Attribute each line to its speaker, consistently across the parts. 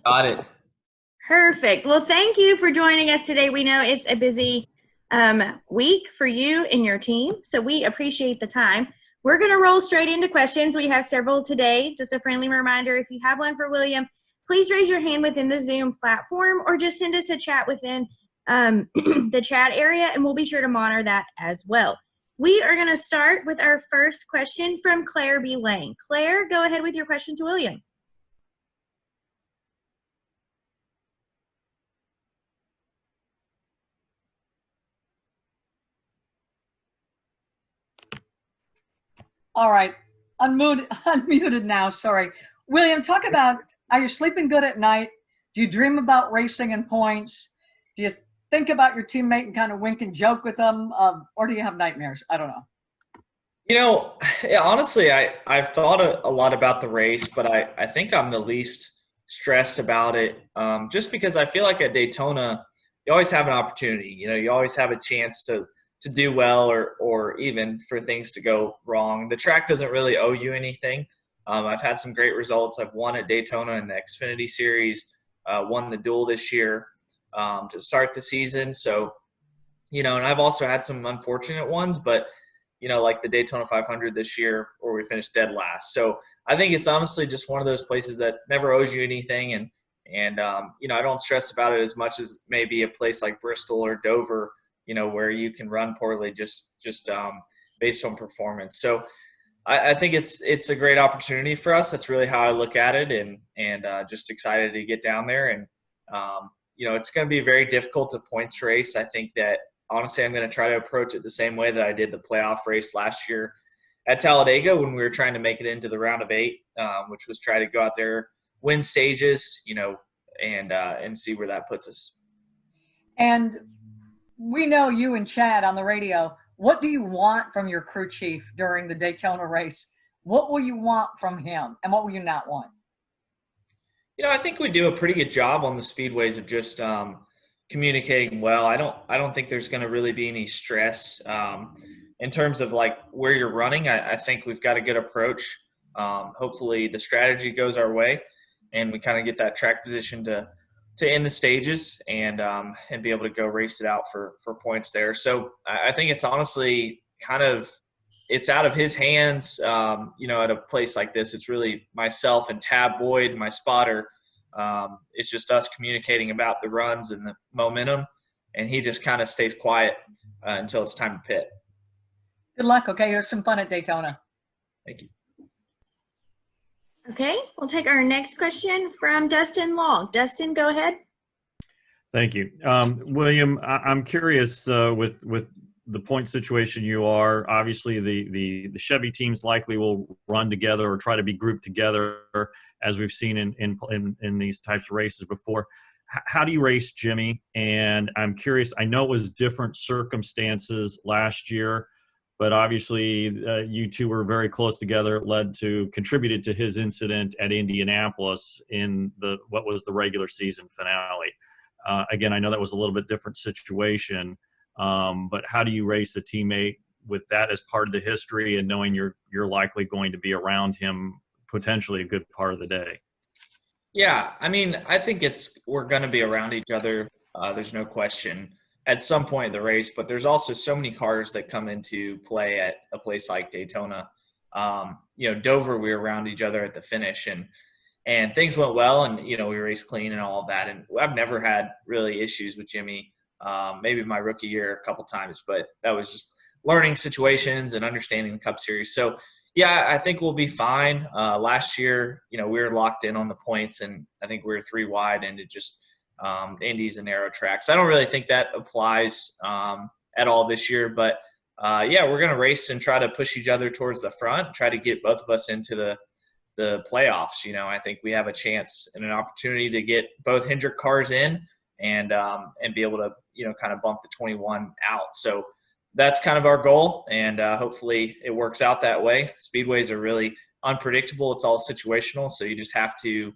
Speaker 1: Got it.
Speaker 2: Perfect. Well, thank you for joining us today. We know it's a busy week for you and your team, so we appreciate the time. We're going to roll straight into questions. We have several today. Just a friendly reminder, if you have one for William, please raise your hand within the Zoom platform or just send us a chat within the chat area, and we'll be sure to monitor that as well. We are going to start with our first question from Claire B. Lang. Claire, go ahead with your question to William.
Speaker 3: All right, unmuted now, sorry. William, talk about, are you sleeping good at night? Do you dream about racing and points? Do you think about your teammate and kind of wink and joke with them? Or do you have nightmares? I don't know.
Speaker 1: Yeah, honestly, I've thought a lot about the race, but I think I'm the least stressed about it, just because I feel like at Daytona, you always have an opportunity. You always have a chance to do well or even for things to go wrong. The track doesn't really owe you anything. I've had some great results. I've won at Daytona in the Xfinity Series, won the duel this year to start the season. So, and I've also had some unfortunate ones, but like the Daytona 500 this year where we finished dead last. So I think it's honestly just one of those places that never owes you anything. And I don't stress about it as much as maybe a place like Bristol or Dover, where you can run poorly just based on performance. So I think it's a great opportunity for us. That's really how I look at it, and just excited to get down there. And it's going to be a very difficult to points race. I think that honestly, I'm going to try to approach it the same way that I did the playoff race last year at Talladega when we were trying to make it into the round of 8, which was try to go out there, win stages, and see where that puts us.
Speaker 3: And we know you and Chad on the radio. What do you want from your crew chief during the Daytona race? What will you want from him, and what will you not want?
Speaker 1: I think we do a pretty good job on the speedways of just communicating well. I don't think there's going to really be any stress in terms of like where you're running. I think we've got a good approach. Hopefully the strategy goes our way, and we kind of get that track position to end the stages and be able to go race it out for points there. So I think it's honestly it's out of his hands. At a place like this, it's really myself and Tab Boyd, my spotter. It's just us communicating about the runs and the momentum, and he just kind of stays quiet until it's time to pit.
Speaker 3: Good luck. Okay, here's some fun at Daytona.
Speaker 1: Thank you.
Speaker 2: Okay, we'll take our next question from Dustin Long. Dustin, go ahead.
Speaker 4: Thank you. William, I'm curious with the point situation you are, obviously the Chevy teams likely will run together or try to be grouped together as we've seen in these types of races before. How do you race Jimmy? And I'm curious, I know it was different circumstances last year, but obviously you two were very close together. It contributed to his incident at Indianapolis in what was the regular season finale. Again, I know that was a little bit different situation, but how do you race a teammate with that as part of the history and knowing you're likely going to be around him potentially a good part of the day?
Speaker 1: Yeah, I mean, I think we're going to be around each other. There's no question at some point in the race, but there's also so many cars that come into play at a place like Daytona. Dover, we were around each other at the finish, and things went well, and we raced clean and all of that. And I've never had really issues with Jimmy. Maybe my rookie year a couple times, but that was just learning situations and understanding the Cup Series. So yeah, I think we'll be fine. Last year, we were locked in on the points, and I think we were 3 wide, and it just Indy's a narrow track. So I don't really think that applies at all this year. But yeah, we're going to race and try to push each other towards the front, try to get both of us into the playoffs. I think we have a chance and an opportunity to get both Hendrick cars in and be able to, kind of bump the 21 out. So that's kind of our goal, and hopefully it works out that way. Speedways are really unpredictable. It's all situational, so you just have to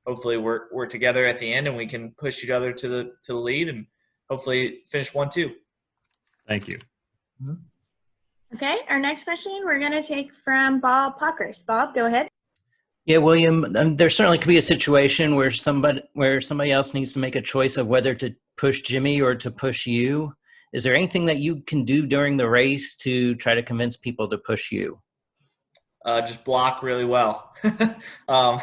Speaker 1: hopefully we're together at the end, and we can push each other to the lead and hopefully finish 1-2.
Speaker 4: Thank you.
Speaker 2: Okay, our next question we're going to take from Bob Pockers. Bob, go ahead.
Speaker 5: Yeah, William, there certainly could be a situation where somebody else needs to make a choice of whether to push Jimmy or to push you. Is there anything that you can do during the race to try to convince people to push you?
Speaker 1: Just block really well. um,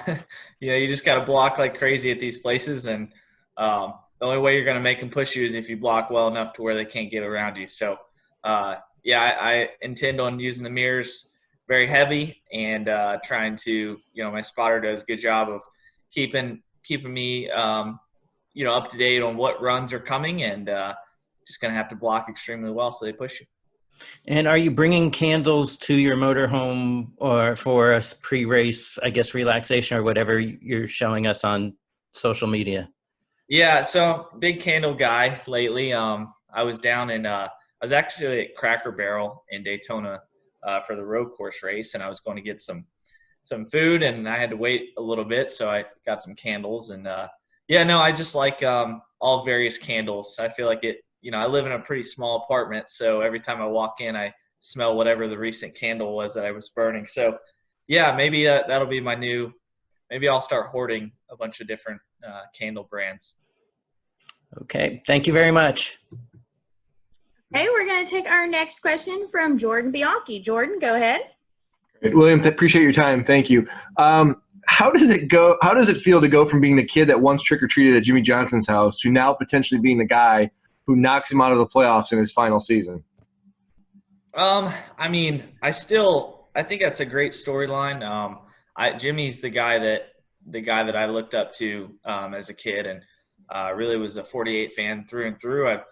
Speaker 1: you just got to block like crazy at these places, and the only way you're going to make them push you is if you block well enough to where they can't get around you. So, I intend on using the mirrors very heavy and trying to, my spotter does a good job of keeping me, up to date on what runs are coming, and just going to have to block extremely well so they push you.
Speaker 5: And are you bringing candles to your motorhome or for a pre-race, I guess, relaxation or whatever you're showing us on social media?
Speaker 1: Yeah, so big candle guy lately. I was down in I was actually at Cracker Barrel in Daytona for the road course race, and I was going to get some food, and I had to wait a little bit, so I got some candles. And I just like all various candles. I feel like it. I live in a pretty small apartment, so every time I walk in, I smell whatever the recent candle was that I was burning. So, yeah, maybe that'll be my new. Maybe I'll start hoarding a bunch of different candle brands.
Speaker 5: Okay, thank you very much.
Speaker 2: Okay, we're going to take our next question from Jordan Bianchi. Jordan, go ahead.
Speaker 6: Great. William, appreciate your time. Thank you. How does it go? How does it feel to go from being the kid that once trick-or-treated at Jimmy Johnson's house to now potentially being the guy who knocks him out of the playoffs in his final season?
Speaker 1: I think that's a great storyline. Jimmy's the guy that I looked up to as a kid, and really was a 48 fan through and through. I've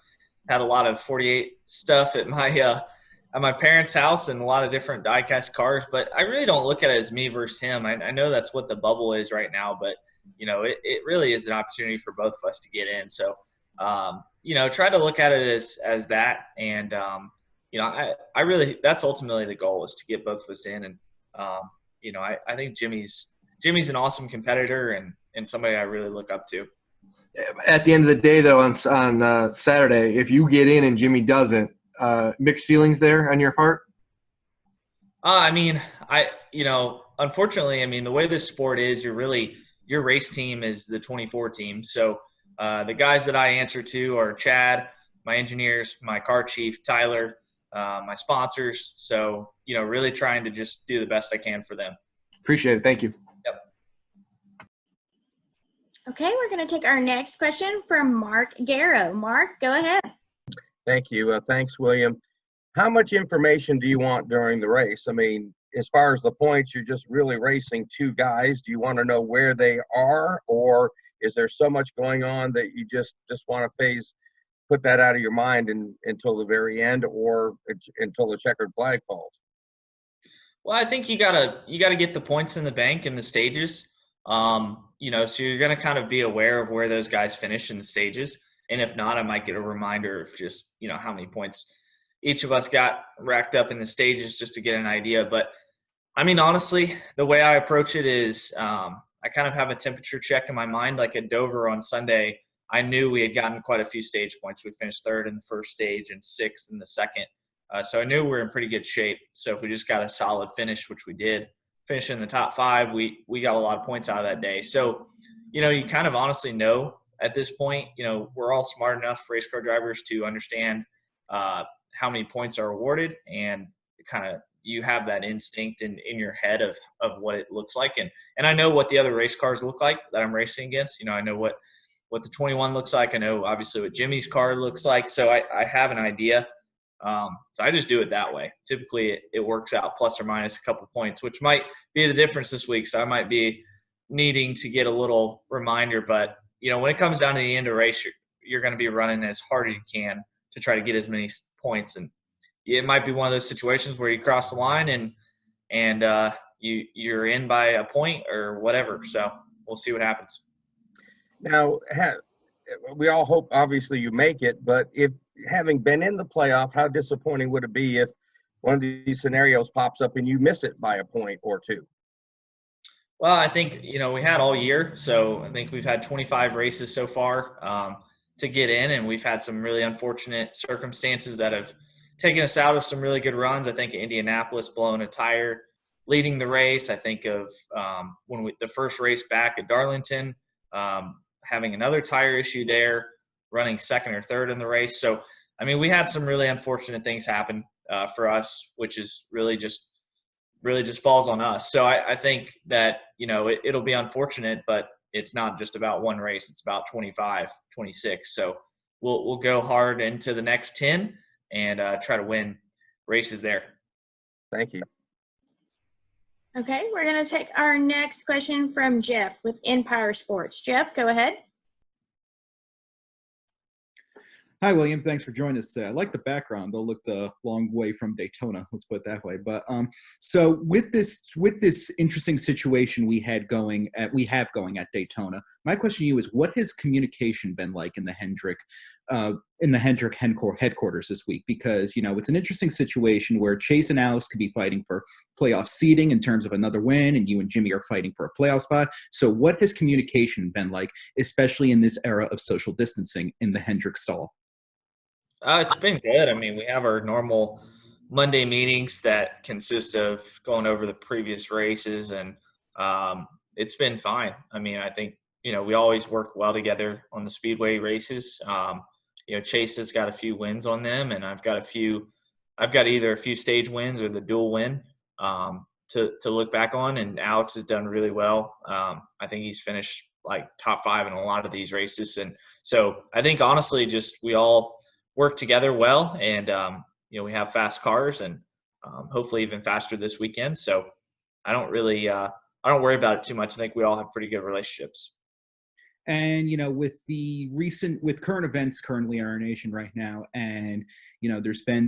Speaker 1: had a lot of 48 stuff at my parents' house and a lot of different diecast cars, but I really don't look at it as me versus him. I know that's what the bubble is right now, but it really is an opportunity for both of us to get in. So try to look at it as that, and I really, that's ultimately the goal, is to get both of us in. And I think Jimmy's an awesome competitor and somebody I really look up to.
Speaker 6: At the end of the day, though, on Saturday, if you get in and Jimmy doesn't, mixed feelings there on your part?
Speaker 1: Unfortunately, the way this sport is, your race team is the 24 team. So the guys that I answer to are Chad, my engineers, my car chief, Tyler, my sponsors. So, really trying to just do the best I can for them.
Speaker 6: Appreciate it. Thank you.
Speaker 1: Yep.
Speaker 2: Okay, we're going to take our next question from Mark Garrow. Mark, go ahead.
Speaker 7: Thank you. Thanks, William. How much information do you want during the race? As far as the points, you're just really racing two guys. Do you want to know where they are, or is there so much going on that you just want to put that out of your mind until the very end, or until the checkered flag falls?
Speaker 1: Well, I think you gotta get the points in the bank in the stages. So you're gonna kind of be aware of where those guys finish in the stages. And if not, I might get a reminder of just, how many points each of us got racked up in the stages, just to get an idea. But honestly, the way I approach it is I kind of have a temperature check in my mind. Like at Dover on Sunday, I knew we had gotten quite a few stage points. We finished third in the first stage and sixth in the second. So I knew we were in pretty good shape. So if we just got a solid finish, which we did, finish in the top five, we got a lot of points out of that day. So, you kind of honestly know at this point, we're all smart enough, race car drivers, to understand how many points are awarded, and kind of you have that instinct in your head of what it looks like. And I know what the other race cars look like that I'm racing against. I know what the 21 looks like. I know obviously what Jimmy's car looks like. So I have an idea. So I just do it that way. Typically it works out plus or minus a couple points, which might be the difference this week. So I might be needing to get a little reminder, but when it comes down to the end of the race, you're going to be running as hard as you can to try to get as many points. And it might be one of those situations where you cross the line and you're in by a point or whatever. So we'll see what happens.
Speaker 7: Now, we all hope, obviously, you make it, but if having been in the playoff, how disappointing would it be if one of these scenarios pops up and you miss it by a point or two?
Speaker 1: Well, I think, we had all year. So I think we've had 25 races so far to get in, and we've had some really unfortunate circumstances that have taken us out of some really good runs. I think Indianapolis blowing a tire leading the race. I think of the first race back at Darlington, having another tire issue there, running second or third in the race. So, I mean, we had some really unfortunate things happen for us, which is really just falls on us. So I think that, it'll be unfortunate, but it's not just about one race. It's about 25, 26. So we'll go hard into the next 10 and try to win races there.
Speaker 7: Thank you.
Speaker 2: Okay, we're going to take our next question from Jeff with Empire Sports. Jeff, go ahead.
Speaker 8: Hi, William. Thanks for joining us today. I like the background. They'll look the long way from Daytona. Let's put it that way. But so with this interesting situation we have going at Daytona, my question to you is, what has communication been like in the Hendrick headquarters this week? Because it's an interesting situation where Chase and Alex could be fighting for playoff seeding in terms of another win, and you and Jimmy are fighting for a playoff spot. So what has communication been like, especially in this era of social distancing in the Hendrick stall?
Speaker 1: It's been good. I mean, we have our normal Monday meetings that consist of going over the previous races, and it's been fine. I mean, I think, we always work well together on the speedway races. Chase has got a few wins on them, and I've got either a few stage wins or the dual win to look back on, and Alex has done really well. I think he's finished like top 5 in a lot of these races. And so I think honestly, just we all work together well, and we have fast cars, and hopefully even faster this weekend. So I don't worry about it too much. I think we all have pretty good relationships.
Speaker 8: And with current events currently in our nation right now, and there's been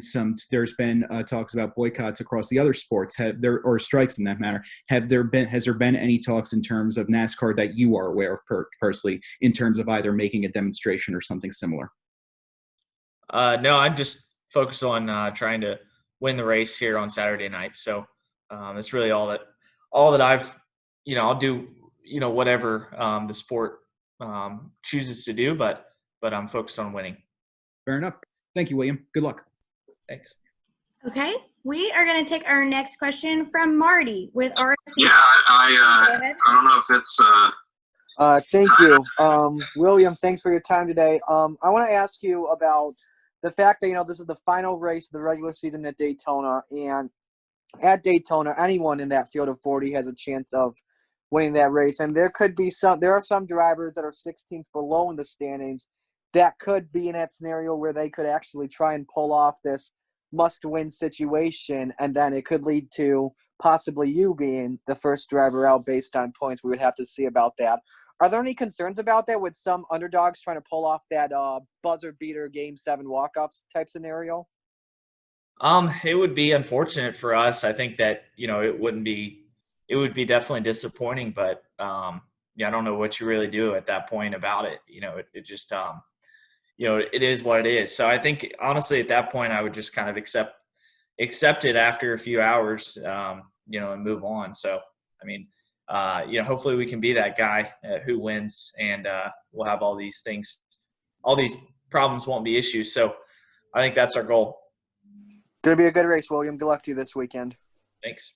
Speaker 8: talks about boycotts across the other sports, or strikes in that matter. Has there been any talks in terms of NASCAR that you are aware of personally, in terms of either making a demonstration or something similar?
Speaker 1: No, I'm just focused on trying to win the race here on Saturday night. So it's really all that I've, I'll do, whatever the sport chooses to do, but I'm focused on winning.
Speaker 8: Fair enough. Thank you, William. Good luck.
Speaker 1: Thanks.
Speaker 2: Okay, we are going to take our next question from Marty with RSC.
Speaker 9: Yeah, I don't know if it's
Speaker 10: Thank you. William, thanks for your time today. I want to ask you about the fact that, this is the final race of the regular season at Daytona, and at Daytona, anyone in that field of 40 has a chance of winning that race. And there are some drivers that are 16th below in the standings that could be in that scenario where they could actually try and pull off this must-win situation, and then it could lead to possibly you being the first driver out based on points. We would have to see about that. Are there any concerns about that with some underdogs trying to pull off that buzzer beater Game 7 walk-offs type scenario?
Speaker 1: It would be unfortunate for us. I think that, it would be definitely disappointing, but I don't know what you really do at that point about it. It just, it is what it is. So I think honestly at that point I would just kind of accept it after a few hours, and move on. So, I mean, hopefully we can be that guy who wins, and we'll have all these problems won't be issues. So I think that's our goal.
Speaker 10: Gonna be a good race, William. Good luck to you this weekend.
Speaker 1: Thanks.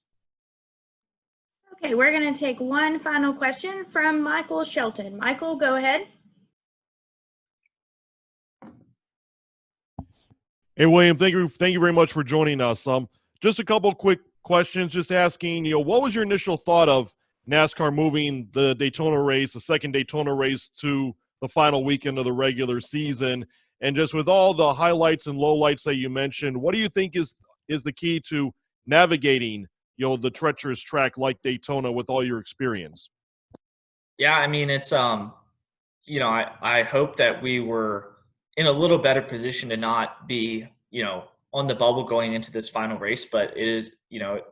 Speaker 2: Okay, we're going to take one final question from Michael Shelton. Michael, go ahead.
Speaker 11: Hey, William, thank you very much for joining us. Just a couple quick questions, just asking, what was your initial thought of NASCAR moving the Daytona race, the second Daytona race, to the final weekend of the regular season? And just with all the highlights and lowlights that you mentioned, what do you think is the key to navigating, the treacherous track like Daytona with all your experience?
Speaker 1: Yeah, I mean, it's, I hope that we were in a little better position to not be, on the bubble going into this final race, but it is,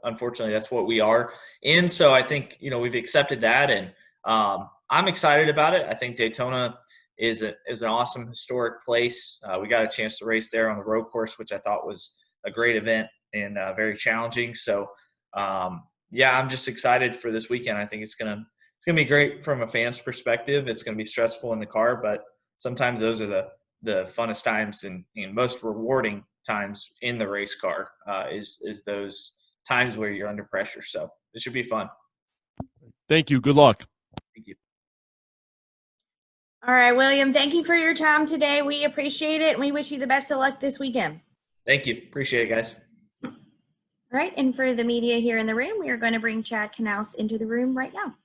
Speaker 1: unfortunately that's what we are in. So I think, we've accepted that, and I'm excited about it. I think Daytona is an awesome historic place. We got a chance to race there on the road course, which I thought was a great event and very challenging. So I'm just excited for this weekend. I think it's gonna be great from a fan's perspective. It's gonna be stressful in the car, but sometimes those are the funnest times and most rewarding times in the race car is those times where you're under pressure. So it should be fun.
Speaker 11: Thank you. Good luck.
Speaker 1: Thank you.
Speaker 2: All right, William, thank you for your time today. We appreciate it, and we wish you the best of luck this weekend.
Speaker 1: Thank you. Appreciate it, guys.
Speaker 2: All right, and for the media here in the room, we are going to bring Chad Knaus into the room right now.